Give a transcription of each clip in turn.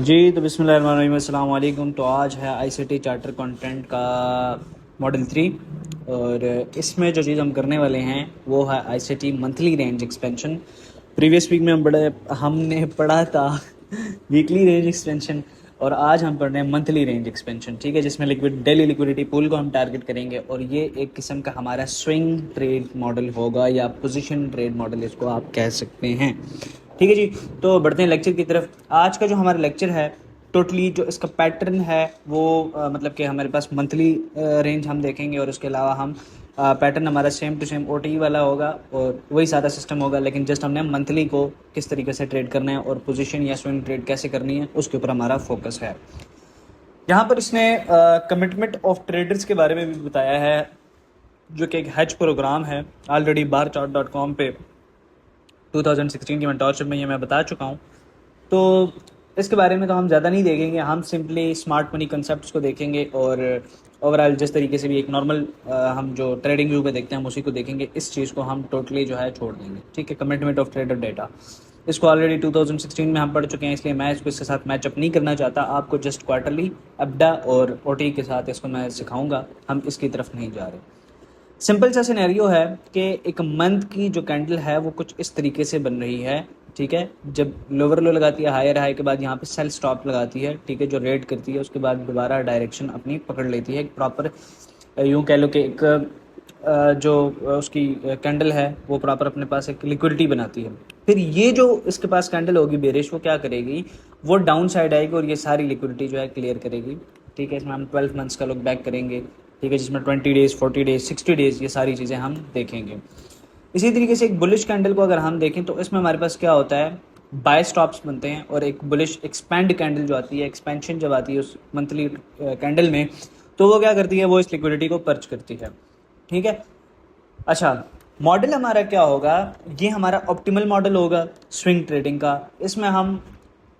जी तो बिस्मिल्लाहिर्रहमानिर्रहीम, अस्सलाम वालेकुम। तो आज है आईसीटी चार्टर कंटेंट का मॉडल 3 और इसमें जो चीज़ हम करने वाले हैं वो है ICT monthly range expansion. Previous week में हमने पढ़ा था वीकली रेंज एक्सपेंशन और आज हम पढ़ रहे हैं मंथली रेंज एक्सपेंशन, ठीक है, जिसमें डेली लिक्विडिटी पूल को हम टारगेट करेंगे और ये एक किस्म का हमारा स्विंग ट्रेड मॉडल होगा या पोजीशन ट्रेड मॉडल इसको आप कह सकते हैं। ठीक है जी, तो बढ़ते हैं लेक्चर की तरफ। आज का जो हमारा लेक्चर है टोटली जो इसका पैटर्न है वो मतलब कि हमारे पास मंथली रेंज हम देखेंगे और उसके अलावा हम पैटर्न हमारा सेम टू सेम ओटी वाला होगा और वही सारा सिस्टम होगा, लेकिन जस्ट हमने मंथली को किस तरीके से ट्रेड करना है और पोजीशन या स्विंग ट्रेड कैसे करनी है उसके ऊपर हमारा फोकस है। यहाँ पर इसने कमिटमेंट ऑफ ट्रेडर्स के बारे में भी बताया है, जो कि एक हैज प्रोग्राम है। ऑलरेडी barchart.com पे 2016 की मेंटरशिप में ये मैं बता चुका हूँ, तो इसके बारे में तो हम ज़्यादा नहीं देखेंगे। हम सिंपली स्मार्ट मनी कंसेप्ट्स को देखेंगे और ओवरऑल जिस तरीके से भी एक नॉर्मल हम जो ट्रेडिंग व्यू पे देखते हैं हम उसी को देखेंगे। इस चीज़ को हम टोटली जो है छोड़ देंगे, ठीक है। कमिटमेंट ऑफ ट्रेडर डेटा इसको ऑलरेडी 2016 में हम पढ़ चुके हैं, इसलिए मैं इसको इसके साथ मैचअप नहीं करना चाहता। आपको जस्ट क्वार्टरली अब्डा और ओटी के साथ इसको मैं सिखाऊंगा, हम इसकी तरफ नहीं जा रहे। सिंपल सा सिनेरियो है कि एक मंथ की जो कैंडल है वो कुछ इस तरीके से बन रही है, ठीक है। जब लोअर लो लगाती है, हायर हाई के बाद यहाँ पे सेल स्टॉप लगाती है, ठीक है, जो रेड करती है, उसके बाद दोबारा डायरेक्शन अपनी पकड़ लेती है। एक प्रॉपर यूँ कह लो कि एक जो उसकी कैंडल है वो प्रॉपर अपने पास एक लिक्विडिटी बनाती है। फिर ये जो इसके पास कैंडल होगी बेरिश, वो क्या करेगी, वो डाउन साइड आएगी और ये सारी लिक्विडिटी जो है क्लियर करेगी, ठीक है। इसमें हम 12 मंथ्स का लुक बैक करेंगे, ठीक है, जिसमें 20 डेज़ 40 डेज़ 60 डेज़ ये सारी चीज़ें हम देखेंगे। इसी तरीके से एक बुलिश कैंडल को अगर हम देखें तो इसमें हमारे पास क्या होता है, बाय स्टॉप्स बनते हैं और एक बुलिश एक्सपेंड कैंडल जो आती है, एक्सपेंशन जब आती है उस मंथली कैंडल में, तो वो क्या करती है, वो इस लिक्विडिटी को पर्च करती है, ठीक है। अच्छा, मॉडल हमारा क्या होगा, ये हमारा ऑप्टिमल मॉडल होगा स्विंग ट्रेडिंग का। इसमें हम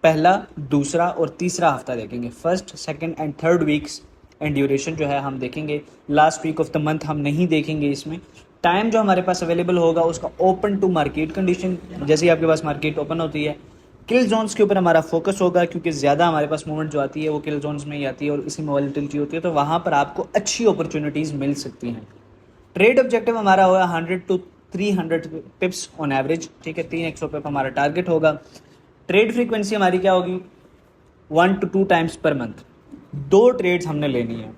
पहला, दूसरा और तीसरा हफ्ता देखेंगे, first second and third weeks and duration जो है हम देखेंगे। Last week of the month हम नहीं देखेंगे। इसमें टाइम जो हमारे पास अवेलेबल होगा उसका ओपन टू मार्केट कंडीशन, जैसे ही आपके पास मार्केट ओपन होती है। किल जोन्स के ऊपर हमारा फोकस होगा, क्योंकि ज़्यादा हमारे पास मूवमेंट जो आती है वो किल जोन्स में ही आती है और इसी में वॉलेटिलिटी होती है, तो वहाँ पर आपको अच्छी अपॉर्चुनिटीज़ मिल सकती हैं। ट्रेड ऑब्जेक्टिव हमारा होगा 100 to 300 पिप्स ऑन एवरेज, ठीक है, 300 पिप हमारा टारगेट होगा। ट्रेड फ्रीक्वेंसी हमारी क्या होगी, 1 to 2 times per month. 2 trades हमने लेनी है,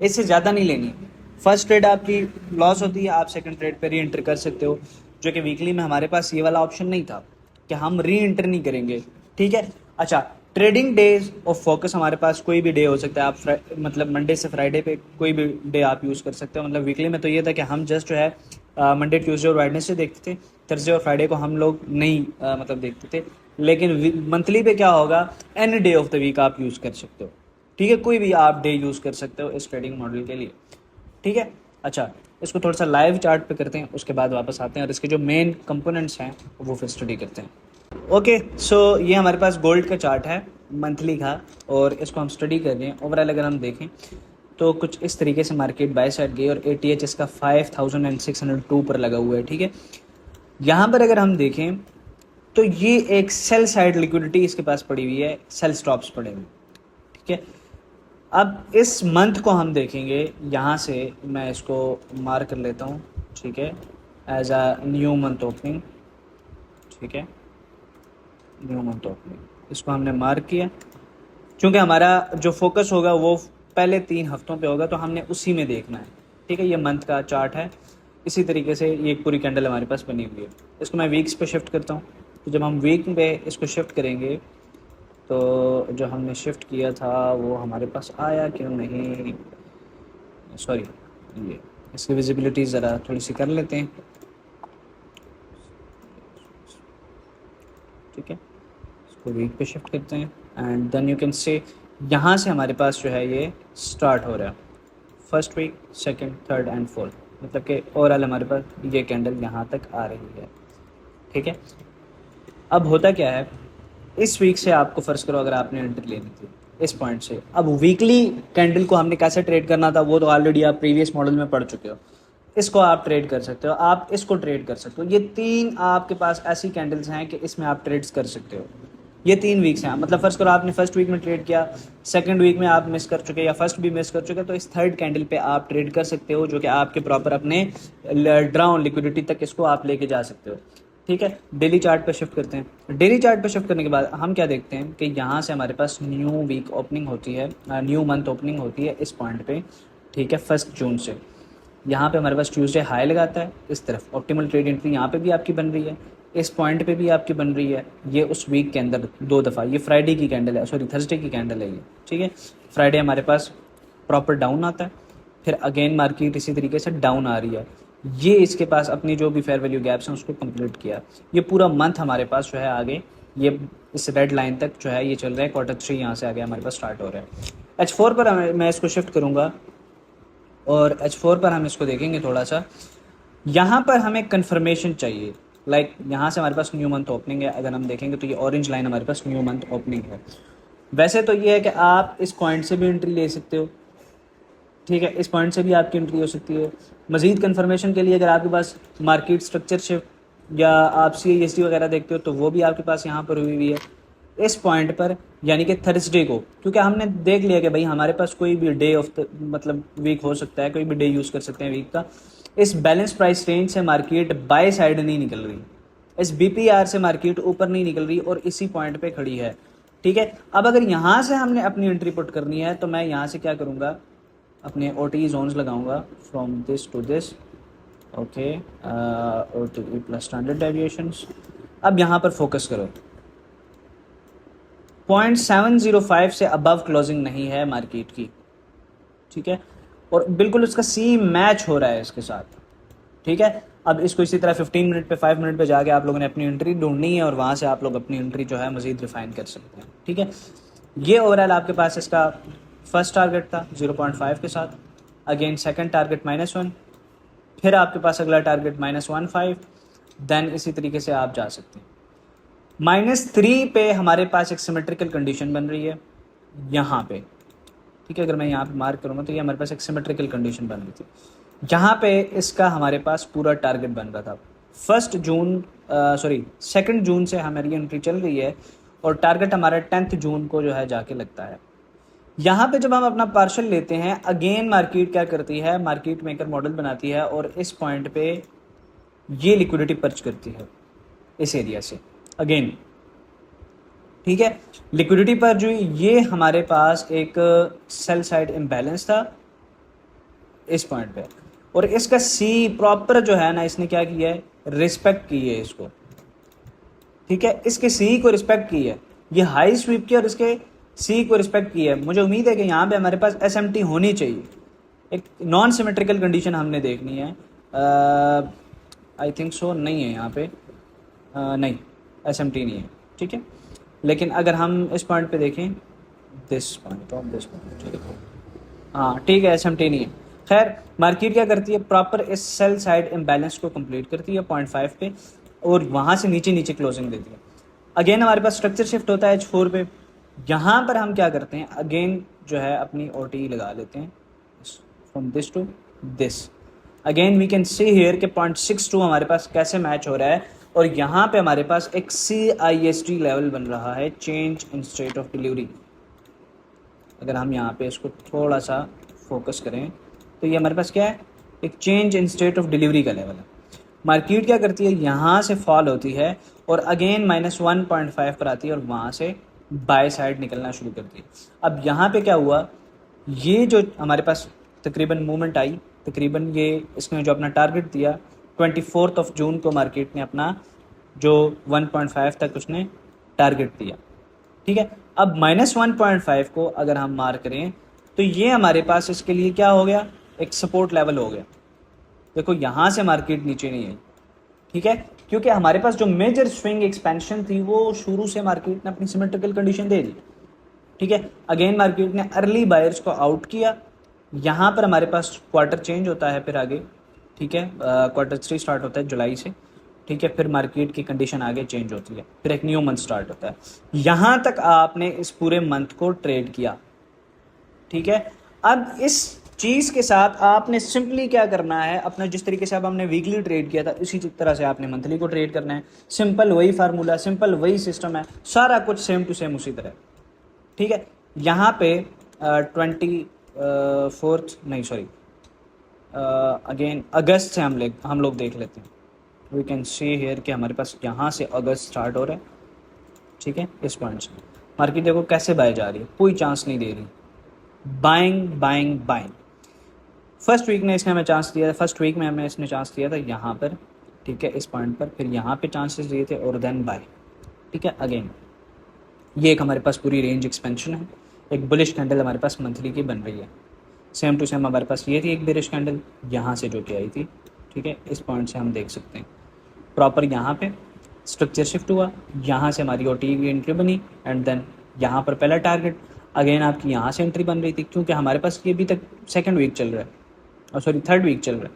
इससे ज़्यादा नहीं लेनी। फर्स्ट ट्रेड आपकी लॉस होती है, आप सेकंड ट्रेड पे री एंटर कर सकते हो, जो कि वीकली में हमारे पास ये वाला ऑप्शन नहीं था कि हम री एंटर नहीं करेंगे, ठीक है। अच्छा, ट्रेडिंग डेज ऑफ फोकस हमारे पास कोई भी डे हो सकता है। आप मतलब मंडे से फ्राइडे पे कोई भी डे आप यूज़ कर सकते हो। मतलब वीकली में तो ये था कि हम जस्ट जो है मंडे ट्यूसडे और वेडनेसडे देखते थे, थर्सडे और फ्राइडे को हम लोग नहीं मतलब देखते थे। लेकिन मंथली पे क्या होगा, any day of the week आप यूज़ कर सकते हो, ठीक है, कोई भी आप डे यूज़ कर सकते हो इस ट्रेडिंग मॉडल के लिए, ठीक है। अच्छा, इसको थोड़ा सा लाइव चार्ट पे करते हैं, उसके बाद वापस आते हैं और इसके जो मेन कंपोनेंट्स हैं वो फिर स्टडी करते हैं। ओके, सो ये हमारे पास गोल्ड का चार्ट है मंथली का और इसको हम स्टडी कर रहे हैं। ओवरऑल अगर हम देखें तो कुछ इस तरीके से मार्केट बाय साइड गई और ATH इसका 5602 पर लगा हुआ है, ठीक है। यहाँ पर अगर हम देखें तो ये एक सेल साइड लिक्विडिटी इसके पास पड़ी हुई है, सेल स्टॉप्स पड़े हुए, ठीक है। अब इस मंथ को हम देखेंगे, यहाँ से मैं इसको मार्क कर लेता हूँ, ठीक है, as a new month opening, ठीक है, न्यू मंथ ओपनिंग इसको हमने मार्क किया। क्योंकि हमारा जो फोकस होगा वो पहले 3 हफ्तों पे होगा, तो हमने उसी में देखना है, ठीक है। ये मंथ का चार्ट है, इसी तरीके से ये एक पूरी कैंडल हमारे पास बनी हुई है। इसको मैं वीक्स पे शिफ्ट करता हूँ, तो जब हम वीक पे इसको शिफ्ट करेंगे तो जो हमने शिफ्ट किया था वो हमारे पास आया क्यों नहीं, सॉरी, ये इसकी विजिबिलिटी ज़रा थोड़ी सी कर लेते हैं, ठीक है। इसको वीक पे शिफ्ट करते हैं and then you can say यहाँ से हमारे पास जो है ये स्टार्ट हो रहा है, first week, second, third and fourth, मतलब कि ओवरऑल हमारे पास ये कैंडल यहाँ तक आ रही है, ठीक है। अब होता क्या है, इस वीक से आपको फ़र्ज़ करो अगर आपने एंट्री लेनी थी इस पॉइंट से, अब वीकली कैंडल को हमने कैसे ट्रेड करना था वो तो ऑलरेडी आप प्रीवियस मॉडल में पढ़ चुके हो। इसको आप ट्रेड कर सकते हो, आप इसको ट्रेड कर सकते हो। ये 3 आपके पास ऐसी कैंडल्स हैं कि इसमें आप ट्रेड्स कर सकते हो। ये 3 वीक्स हैं। मतलब फर्स्ट करो आपने फर्स्ट वीक में ट्रेड किया, सेकंड वीक में आप मिस कर चुके या फर्स्ट भी मिस कर चुके, तो इस थर्ड कैंडल पे आप ट्रेड कर सकते हो, जो कि आपके प्रॉपर अपने ड्राउन लिक्विडिटी तक इसको आप लेके जा सकते हो। ठीक है, डेली चार्ट पे शिफ्ट करते हैं। डेली चार्ट पे शिफ्ट करने के बाद हम क्या देखते हैं कि यहाँ से हमारे पास न्यू वीक ओपनिंग होती है, न्यू मंथ ओपनिंग होती है इस पॉइंट पे। ठीक है, 1 जून से यहाँ पे हमारे पास ट्यूसडे हाई लगाता है, इस तरफ ऑप्टिमल ट्रेड एंट्री यहाँ पे भी आपकी बन रही है, इस पॉइंट पे भी आपकी बन रही है। ये उस वीक के अंदर 2 दफ़ा, ये फ्राइडे की कैंडल है, सॉरी थर्सडे की कैंडल है ये। ठीक है, फ्राइडे हमारे पास प्रॉपर डाउन आता है, फिर अगेन मार्केट इसी तरीके से डाउन आ रही है। ये इसके पास अपनी जो भी फेयर वैल्यू गैप्स हैं उसको कंप्लीट किया। ये पूरा मंथ हमारे पास जो है आगे ये इस रेड लाइन तक जो है ये चल रहा है। Q3 यहाँ से आगे हमारे पास स्टार्ट हो रहा है। H4 पर मैं इसको शिफ्ट करूँगा और H4 पर हम इसको देखेंगे थोड़ा सा। यहाँ पर हमें कंफर्मेशन चाहिए, लाइक यहाँ से हमारे पास न्यू मंथ ओपनिंग है। अगर हम देखेंगे तो ये ऑरेंज लाइन हमारे पास न्यू मंथ ओपनिंग है। वैसे तो ये है कि आप इस पॉइंट से भी एंट्री ले सकते हो, ठीक है, इस पॉइंट से भी आपकी एंट्री हो सकती है। मज़ीद कंफर्मेशन के लिए अगर आपके पास मार्केट स्ट्रक्चर शिफ्ट या आप CASD वगैरह देखते हो तो वो भी आपके पास यहाँ पर हुई हुई है इस पॉइंट पर, यानी कि थर्सडे को। क्योंकि हमने देख लिया कि भाई हमारे पास कोई भी डे ऑफ मतलब वीक हो सकता है, कोई भी डे यूज़ कर सकते हैं वीक का। इस बैलेंस प्राइस रेंज से मार्केट बाय साइड नहीं निकल रही, इस BPR से मार्केट ऊपर नहीं निकल रही और इसी पॉइंट पे खड़ी है। ठीक है, अब अगर यहाँ से हमने अपनी एंट्री पुट करनी है तो मैं यहाँ से क्या करूँगा, अपने OTE जोन्स लगाऊंगा from this to this. Okay, OTE plus standard deviations. अब यहाँ पर फोकस करो, 0.705 से अबव क्लोजिंग नहीं है मार्केट की। ठीक है, और बिल्कुल उसका C मैच हो रहा है इसके साथ। ठीक है, अब इसको इसी तरह 15 मिनट पे 5 मिनट पे जाके आप लोगों ने अपनी एंट्री ढूंढनी है और वहाँ से आप लोग अपनी एंट्री जो है मज़ीद रिफाइन कर सकते हैं। ठीक है, ये ओवरऑल आपके पास इसका फर्स्ट टारगेट था 0.5 के साथ, अगेन सेकंड टारगेट -1, फिर आपके पास अगला टारगेट -1.5, देन इसी तरीके से आप जा सकते हैं। -3 पे हमारे पास एक सिमेट्रिकल कंडीशन बन रही है यहाँ पे। ठीक है, अगर मैं यहाँ पे मार्क करूँगा तो ये हमारे पास एक सिमेट्रिकल कंडीशन बन रही थी। यहाँ पे इसका हमारे पास पूरा टारगेट बन रहा था। 2 जून से हमारी एंट्री चल रही है और टारगेट हमारा 10 जून को जो है जाके लगता है। यहाँ पे जब हम अपना पार्शल लेते हैं, अगेन मार्केट क्या करती है, मार्केट मेकर मॉडल बनाती है और इस पॉइंट पे ये लिक्विडिटी पर्च करती है इस एरिया से अगेन। ठीक है, लिक्विडिटी पर जो ये हमारे पास एक सेल साइड इम्बैलेंस था इस पॉइंट पे, और इसका C प्रॉपर जो है ना, इसने क्या किया है, रिस्पेक्ट की है इसको। ठीक है, इसके C को रिस्पेक्ट की है, ये हाई स्वीप की और इसके C को रिस्पेक्ट की है। मुझे उम्मीद है कि यहाँ पे हमारे पास SMT होनी चाहिए। एक नॉन सिमेट्रिकल कंडीशन हमने देखनी है। आई थिंक सो नहीं है यहाँ पे, नहीं SMT नहीं है। ठीक है, लेकिन अगर हम इस पॉइंट पे देखें, this point of this point, ठीक है, हाँ ठीक है, SMT नहीं है। खैर, मार्केट क्या करती है, प्रॉपर इस सेल साइड इम्बैलेंस को कंप्लीट करती है 0.5 पे और वहाँ से नीचे नीचे क्लोजिंग देती है। अगेन हमारे पास स्ट्रक्चर शिफ्ट होता है H4 पे। यहाँ पर हम क्या करते हैं, अगेन जो है अपनी OTE लगा लेते हैं from this to this. Again we can see here के 0.62 हमारे पास कैसे मैच हो रहा है और यहाँ पे हमारे पास एक CISD लेवल बन रहा है, change in state of delivery. अगर हम यहाँ पे इसको थोड़ा सा फोकस करें तो ये हमारे पास क्या है, एक change in state of delivery का लेवल है। मार्केट क्या करती है, यहाँ से फॉल होती है और अगेन -1.5 पर आती है और वहाँ से बाय साइड निकलना शुरू करती है। अब यहाँ पे क्या हुआ, ये जो हमारे पास तकरीबन मूवमेंट आई, तकरीबन ये इसने जो अपना टारगेट दिया 24 जून को मार्केट ने अपना जो 1.5 तक उसने टारगेट दिया। ठीक है, अब -1.5 को अगर हम मार्क करें तो ये हमारे पास इसके लिए क्या हो गया, एक सपोर्ट लेवल हो गया। देखो यहाँ से मार्केट नीचे नहीं आई। ठीक है, क्योंकि हमारे पास जो मेजर स्विंग एक्सपेंशन थी वो शुरू से मार्केट ने अपनी सिमेट्रिकल कंडीशन दे दी। ठीक है, अगेन मार्केट ने अर्ली बायर्स को आउट किया। यहाँ पर हमारे पास क्वार्टर चेंज होता है फिर आगे। ठीक है, Q3 स्टार्ट होता है जुलाई से। ठीक है, फिर मार्केट की कंडीशन आगे चेंज होती है, फिर एक न्यू मंथ स्टार्ट होता है। यहाँ तक आपने इस पूरे मंथ को ट्रेड किया। ठीक है, अब इस चीज़ के साथ आपने सिंपली क्या करना है, अपना जिस तरीके से अब हमने वीकली ट्रेड किया था इसी तरह से आपने मंथली को ट्रेड करना है। सिंपल वही फार्मूला, सिंपल वही सिस्टम है, सारा कुछ सेम टू सेम उसी तरह। ठीक है, यहाँ पे 24 नहीं सॉरी अगेन अगस्त से हम लोग देख लेते हैं। वी कैन सी हेयर कि हमारे पास यहाँ से अगस्त स्टार्ट हो रहा है। ठीक है, इस पॉइंट से मार्केट देखो कैसे बाय जा रही है, कोई चांस नहीं दे रही, buying buying buying. First week में इसने हमें चांस दिया था, फर्स्ट वीक में हमें इसने चांस दिया था यहाँ पर। ठीक है, इस पॉइंट पर, फिर यहाँ पे चांसेस दिए थे और देन बाय। ठीक है, अगेन ये एक हमारे पास पूरी रेंज एक्सपेंशन है, एक बुलिश कैंडल हमारे पास मंथली की बन रही है। सेम टू सेम हमारे पास ये थी एक बेरिश कैंडल यहाँ से जो कि आई थी। ठीक है, इस पॉइंट से हम देख सकते हैं प्रॉपर यहाँ पे स्ट्रक्चर शिफ्ट हुआ, यहाँ से हमारी OT की एंट्री बनी एंड देन यहाँ पर पहला टारगेट अगेन आपकी यहाँ से एंट्री बन रही थी, क्योंकि हमारे पास ये अभी तक सेकंड वीक चल रहा है, और सॉरी थर्ड वीक चल रहा है।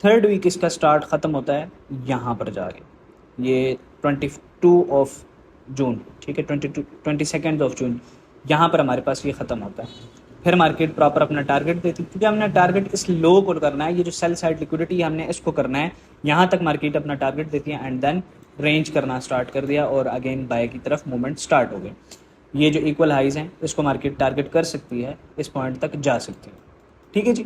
थर्ड वीक इसका स्टार्ट ख़त्म होता है यहाँ पर जाके, ये 22 जून। ठीक है, 22 जून यहाँ पर हमारे पास ये ख़त्म होता है। फिर मार्केट प्रॉपर अपना टारगेट देती है, क्योंकि हमने टारगेट इस लो को करना है, ये जो सेल साइड लिक्विडिटी हमने इसको करना है, यहाँ तक मार्केट अपना टारगेट देती है एंड देन रेंज करना स्टार्ट कर दिया और अगेन बाय की तरफ मूवमेंट स्टार्ट हो गई। ये जो इक्वल हाइज हैं इसको मार्केट टारगेट कर सकती है, इस पॉइंट तक जा सकती है। ठीक है जी,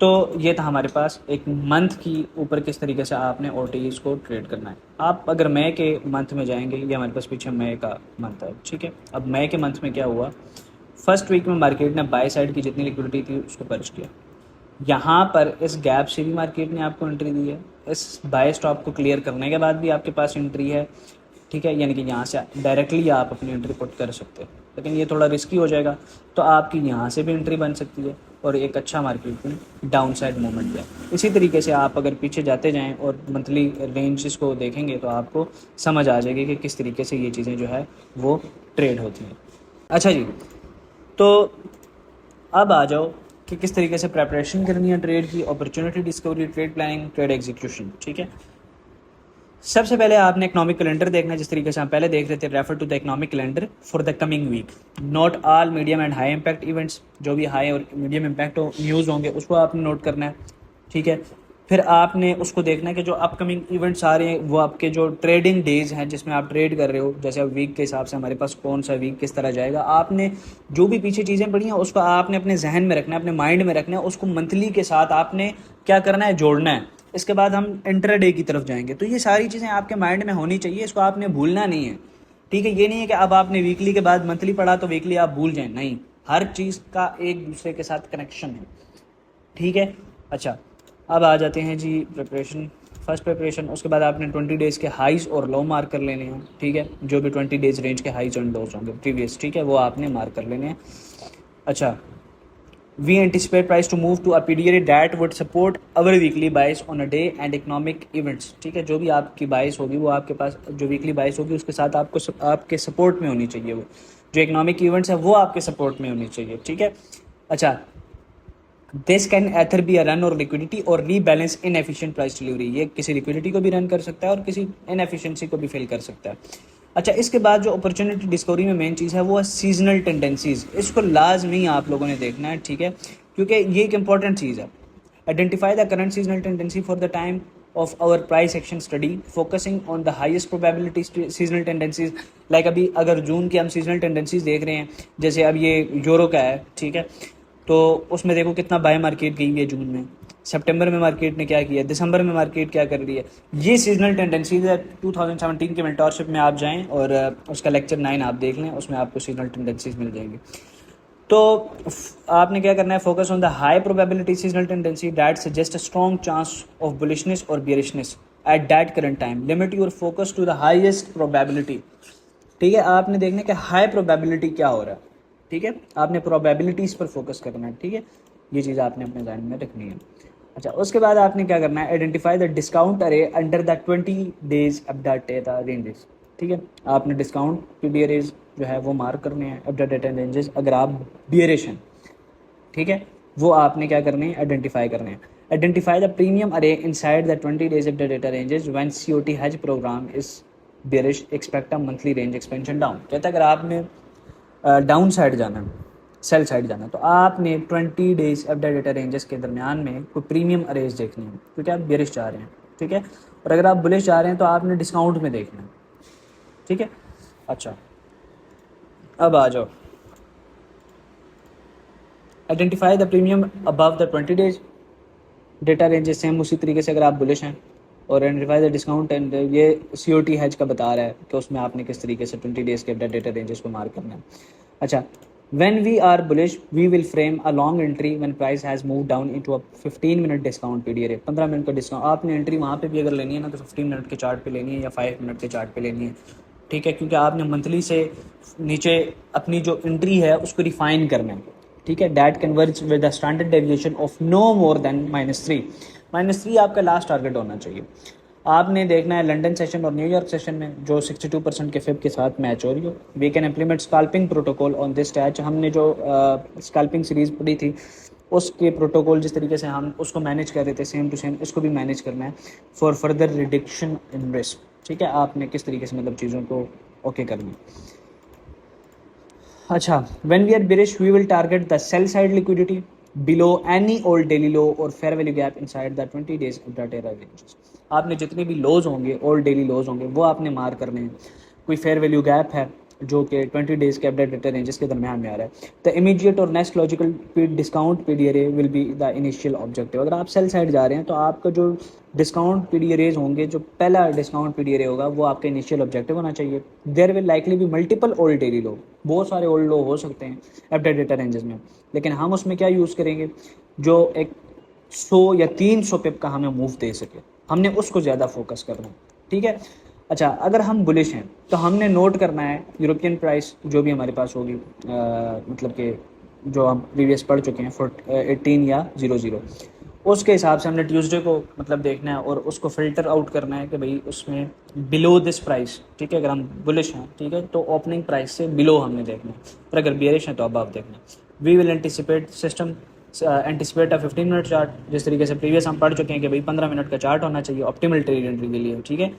तो ये था हमारे पास एक मंथ की ऊपर किस तरीके से आपने OTs को ट्रेड करना है। आप अगर मई के मंथ में जाएंगे, ये हमारे पास पीछे मई का मंथ है। ठीक है, अब मई के मंथ में क्या हुआ, फर्स्ट वीक में मार्केट ने बाय साइड की जितनी लिक्विडिटी थी उसको पर्च किया, यहाँ पर इस गैप से भी मार्केट ने आपको एंट्री दी है, इस बाय स्टॉप को क्लियर करने के बाद भी आपके पास एंट्री है। ठीक है, यानी कि यहाँ से डायरेक्टली आप अपनी एंट्री पुट कर सकते हैं, लेकिन ये थोड़ा रिस्की हो जाएगा, तो आपकी यहाँ से भी एंट्री बन सकती है और एक अच्छा मार्केट में डाउन साइड मूवमेंट है। इसी तरीके से आप अगर पीछे जाते जाएं और मंथली रेंजेस को देखेंगे तो आपको समझ आ जाएगी कि किस तरीके से ये चीज़ें जो है वो ट्रेड होती हैं। अच्छा जी, तो अब आ जाओ कि किस तरीके से प्रेपरेशन करनी है ट्रेड की, opportunity discovery, trade planning, trade execution. ठीक है, सबसे पहले आपने इकोनॉमिक कैलेंडर देखना है, जिस तरीके से हम पहले देख रहे थे, refer to the economic calendar for the coming week. Note all medium and high impact events, जो भी हाई और मीडियम इम्पैक्ट न्यूज़ होंगे उसको आपने नोट करना है। ठीक है, फिर आपने उसको देखना है कि जो अपकमिंग इवेंट्स आ रहे हैं वो आपके जो ट्रेडिंग डेज हैं जिसमें आप ट्रेड कर रहे हो, जैसे अब वीक के हिसाब से हमारे पास कौन सा वीक किस तरह जाएगा, आपने जो भी पीछे चीज़ें पढ़ी हैं उसको आपने अपने जहन में रखना है, अपने माइंड में रखना है, उसको मंथली के साथ आपने क्या करना है, जोड़ना है। इसके बाद हम इंटरडे की तरफ जाएंगे, तो ये सारी चीज़ें आपके माइंड में होनी चाहिए, इसको आपने भूलना नहीं है। ठीक है, ये नहीं है कि अब आपने वीकली के बाद मंथली पढ़ा तो वीकली आप भूल जाएं, नहीं, हर चीज़ का एक दूसरे के साथ कनेक्शन है। ठीक है, अच्छा अब आ जाते हैं जी प्रिपरेशन, फर्स्ट प्रिपरेशन। उसके बाद आपने 20 डेज़ के हाइज और लो मार्क कर लेने हैं। ठीक है, जो भी 20 डेज़ रेंज के हाइज एंड लोज होंगे प्रीवियस, ठीक है, वो आपने मार्क कर लेने हैं। अच्छा, we anticipate price to move to a period that would support our weekly bias on a day and economic events। ठीक है, जो भी आपकी बाइस होगी वो आपके पास, जो वीकली बाइस होगी उसके साथ आपको आपके सपोर्ट में होनी चाहिए, वो जो इकोनॉमिक इवेंट्स है वो आपके सपोर्ट में होनी चाहिए। ठीक है, अच्छा, this can either be a run और लिक्विडिटी और रीबैलेंस इनएफिशिएंट प्राइस डिलीवरी, ये किसी लिक्विडिटी को भी रन कर सकता है और किसी इनएफिशिएंसी को भी फिल कर सकता है। अच्छा, इसके बाद जो अपॉर्चुनिटी डिस्कवरी में मेन चीज़ है वो है सीजनल टेंडेंसीज, इसको लाजमी आप लोगों ने देखना है। ठीक है, क्योंकि ये एक इंपॉर्टेंट चीज़ है। Identify the current seasonal tendency for the time of our price action study, focusing on the highest probability seasonal tendencies. Like अभी अगर जून की हम सीजनल टेंडेंसीज देख रहे हैं, जैसे अब ये यूरो का है, ठीक है, तो उसमें देखो कितना बाय मार्केट गई है जून में, सितंबर में मार्केट ने क्या किया, दिसंबर में मार्केट क्या कर रही है। ये सीजनल टेंडेंसीज है। 2017 के मेंटोरशिप में आप जाएं और उसका लेक्चर 9 आप देख लें, उसमें आपको सीजनल टेंडेंसीज मिल जाएंगी। तो आपने क्या करना है, focus on the high probability seasonal tendency that suggest a strong chance of bullishness और bearishness at that current time. Limit your focus to the highest probability. ठीक है, आपने देखना कि हाई प्रोबेबिलिटी क्या हो रहा है। ठीक है, आपने प्रोबेबिलिटीज़ पर फोकस करना है। ठीक है, ये चीज़ आपने अपने ध्यान में रखनी है। अच्छा, उसके बाद आपने क्या करना है, आइडेंटिफाई द डिस्काउंट अरे under the 20 days update ranges. ठीक है, आपने डिस्काउंट पीरियड जो है वो मार्क करने हैं, अपडेट रेंजेस, अगर आप बियरिश हैं। ठीक है, वो आपने क्या करने हैं, आइडेंटिफाई करने हैं। Identify the premium array inside the 20 days update ranges when COT has program is bearish, expect a monthly range expansion down. कहता है अगर आपने डाउन साइड जाना है, सेल साइड जाना है तो आपने 20 डेज एफडी डेटा रेंजेस के दरमियान में कोई प्रीमियम अरेंज देखनी है, क्योंकि आप बेरिश चाह रहे हैं, ठीक है। और अगर आप बुलिश चाह रहे हैं तो आपने डिस्काउंट में देखना है, ठीक है। अच्छा, अब आ जाओ, identify the premium above the 20 days data ranges same उसी तरीके से अगर आप बुलिश हैं, और आइडेंटिफाई द डिस्काउंट एंड ये COT हैज का बता रहा है कि उसमें आपने किस तरीके से 20 डेज के डेटा रेंजेस को मार्क करना है। अच्छा, when we are bullish we will frame a long entry when price has moved down into a 15-minute discount period। 15 minute का डिस्काउंट आपने एंट्री वहाँ पे भी अगर लेनी है ना तो 15 मिनट के चार्ट पे लेनी है या 5 मिनट के चार्ट पे लेनी है, ठीक है, क्योंकि आपने मंथली से नीचे अपनी जो एंट्री है उसको रिफाइन करना है, ठीक है। That converge with the standard deviation of no more than -3। -3 आपका लास्ट टारगेट होना चाहिए। आपने देखना है लंदन सेशन और न्यूयॉर्क सेशन में जो 62% के फिब के साथ मैच हो रही हो। We can implement scalping protocol on this stage. हमने जो स्कैल्पिंग सीरीज पढ़ी थी उसके प्रोटोकॉल जिस तरीके से हम उसको मैनेज कर रहे थे सेम टू सेम इसको भी मैनेज करना है for further reduction in risk, ठीक है। आपने किस तरीके से मतलब चीज़ों को ओके करना है। अच्छा, when we are bearish we will target the sell side liquidity below any old daily low और fair value gap inside the 20 days of the data ranges। आपने जितने भी लोज होंगे ओल्ड डेली लोज होंगे वो आपने मार करने हैं। कोई फेयर वैल्यू गैप है जो कि 20 डेज के अपडेट डेटा रेंजेस के दरमियान में आ रहा है। द इमीडिएट और next logical discount PDRA will be the initial objective. अगर आप सेल साइड जा रहे हैं तो आपका जो डिस्काउंट पीडीआरएज होंगे, जो पहला डिस्काउंट पीडीआरए होगा वो आपका इनिशियल ऑब्जेक्टिव होना चाहिए। There will likely be multiple old daily low, बहुत सारे ओल्ड लो हो सकते हैं अपडेट डेटा रेंजेस में, लेकिन हम उसमें क्या यूज़ करेंगे जो एक 100 या 300 पिप का हमें मूव दे सके, हमने उसको ज़्यादा फोकस करना है, ठीक है। अच्छा, अगर हम बुलिश हैं तो हमने नोट करना है यूरोपियन प्राइस जो भी हमारे पास होगी, मतलब कि जो हम प्रीवियस पढ़ चुके हैं 18 या 00, उसके हिसाब से हमने ट्यूसडे को मतलब देखना है और उसको फ़िल्टर आउट करना है कि भाई उसमें बिलो दिस प्राइस, ठीक है। अगर हम बुलिश हैं, ठीक है, तो ओपनिंग प्राइस से बिलो हमने देखना है, और अगर बेरिश हैं तो अबव देखना है। We will anticipate system anticipate 15 minute chart, जिस तरीके से प्रीवियस हम पढ़ चुके हैं कि भाई 15 मिनट का चार्ट होना चाहिए ऑप्टिमल ट्रेड एंट्री के लिए, ठीक है।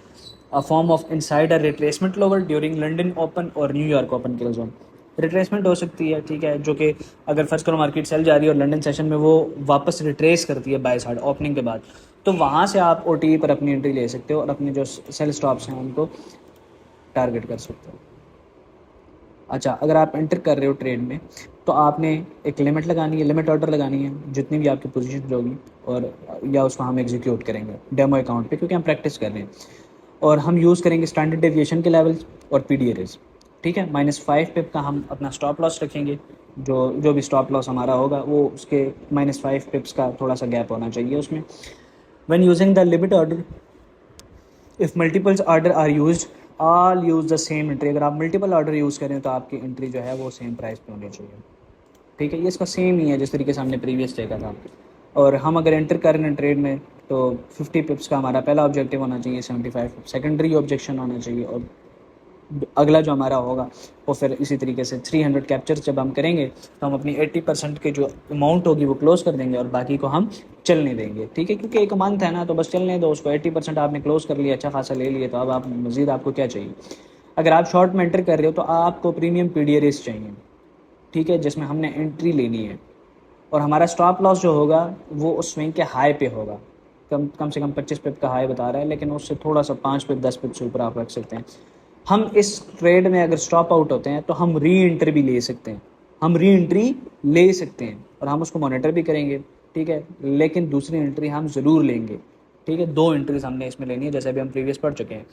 A form of insider retracement lower during London open और न्यूयॉर्क ओपन के जोन। रिट्रेसमेंट हो सकती है, ठीक है, जो कि अगर फर्स्ट करो मार्केट सेल जा रही है और लंदन सेशन में वो वापस रिट्रेस करती है बाय साइड ओपनिंग के बाद, तो वहाँ से आप OTE पर अपनी एंट्री ले सकते हो और अपने जो सेल स्टॉप्स हैं उनको टारगेट कर सकते हो। अच्छा, अगर आप एंटर कर रहे हो ट्रेड में तो आपने एक लिमिट लगानी है, लिमिट ऑर्डर लगानी है जितनी भी आपकी पोजीशन होगी, और या उसको हम एग्जीक्यूट करेंगे डेमो अकाउंट पे क्योंकि हम प्रैक्टिस कर रहे हैं। और हम यूज़ करेंगे स्टैंडर्ड डेविएशन के लेवल्स और पीडीआरएस, ठीक है। -5 पिप का हम अपना स्टॉप लॉस रखेंगे, जो भी स्टॉप लॉस हमारा होगा वो उसके -5 पिप्स का थोड़ा सा गैप होना चाहिए उसमें। When using the limit order if multiples order are used all use the same entry. अगर आप मल्टीपल ऑर्डर यूज़ करें तो आपकी एंट्री जो है वो सेम प्राइस पे होनी चाहिए, ठीक है। ये इसका सेम ही है जिस तरीके से हमने प्रीवियस देखा था। और हम अगर एंटर कर रहे हैं ट्रेड में तो 50 पिप्स का हमारा पहला ऑब्जेक्टिव होना चाहिए, 75 सेकेंडरी ऑब्जेक्शन होना चाहिए, और अगला जो हमारा होगा वो फिर इसी तरीके से 300 कैप्चर जब हम करेंगे तो हम अपनी 80% के जो अमाउंट होगी वो क्लोज कर देंगे और बाकी को हम चलने देंगे, ठीक है। क्योंकि एक मंथ है ना तो बस चलने दो उसको। 80% आपने क्लोज कर लिया, अच्छा खासा ले लिया, तो अब आप मज़ीद आपको क्या चाहिए। अगर आप शॉर्ट में एंटर कर रहे हो तो आपको प्रीमियम पीडीआरएस चाहिए, ठीक है, जिसमें हमने एंट्री लेनी है, और हमारा स्टॉप लॉस जो होगा वो उस स्विंग के हाई पे होगा। कम से कम 25 पिप का हाई बता रहा है, लेकिन उससे थोड़ा सा 5 पिप 10 पिप से ऊपर आप रख सकते हैं। हम इस ट्रेड में अगर स्टॉप आउट होते हैं तो हम री एंट्री भी ले सकते हैं, हम री एंट्री ले सकते हैं और हम उसको मॉनिटर भी करेंगे, ठीक है, लेकिन दूसरी एंट्री हम ज़रूर लेंगे, ठीक है। 2 एंट्रीज हमने इसमें लेनी है जैसे अभी हम प्रीवियस पढ़ चुके हैं।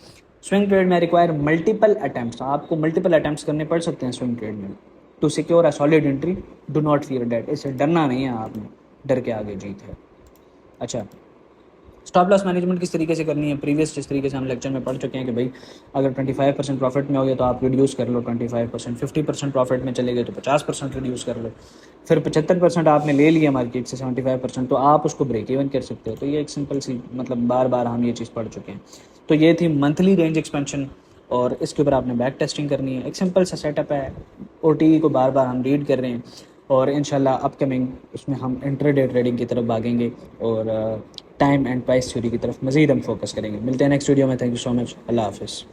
स्विंग ट्रेड में रिक्वायर मल्टीपल अटैम्प्ट्स, आपको मल्टीपल अटैम्प्ट्स करने पड़ सकते हैं स्विंग ट्रेड में to secure a solid entry. Do not fear that, इससे डरना नहीं है आपने, डर के आगे जीत है। अच्छा, स्टॉप लॉस मैनेजमेंट किस तरीके से करनी है, प्रीवियस जिस तरीके से हम लेक्चर में पढ़ चुके हैं कि भाई अगर 25% प्रॉफिट में हो गया तो आप रिड्यूस कर लो 25%, 50% प्रॉफिट में चले गए तो 50% रिड्यूस कर लो, फिर 75% आपने ले लिया मार्केट से 75%, तो आप उसको ब्रेक इवन कर सकते हो। तो ये एक सिंपल सी मतलब बार बार हम ये चीज़ पढ़ चुके हैं। तो ये थी मंथली रेंज एक्सपेंशन और इसके ऊपर आपने बैक टेस्टिंग करनी है। एक सिंपल सा सेटअप है, OTE को बार बार हम रीड कर रहे हैं और इंशाल्लाह अपकमिंग उसमें हम इंट्राडे ट्रेडिंग की तरफ भागेंगे और टाइम एंड प्राइस थ्योरी की तरफ मज़ीद हम फोकस करेंगे। मिलते हैं नेक्स्ट वीडियो में। Thank you so much. अल्लाह हाफिज़।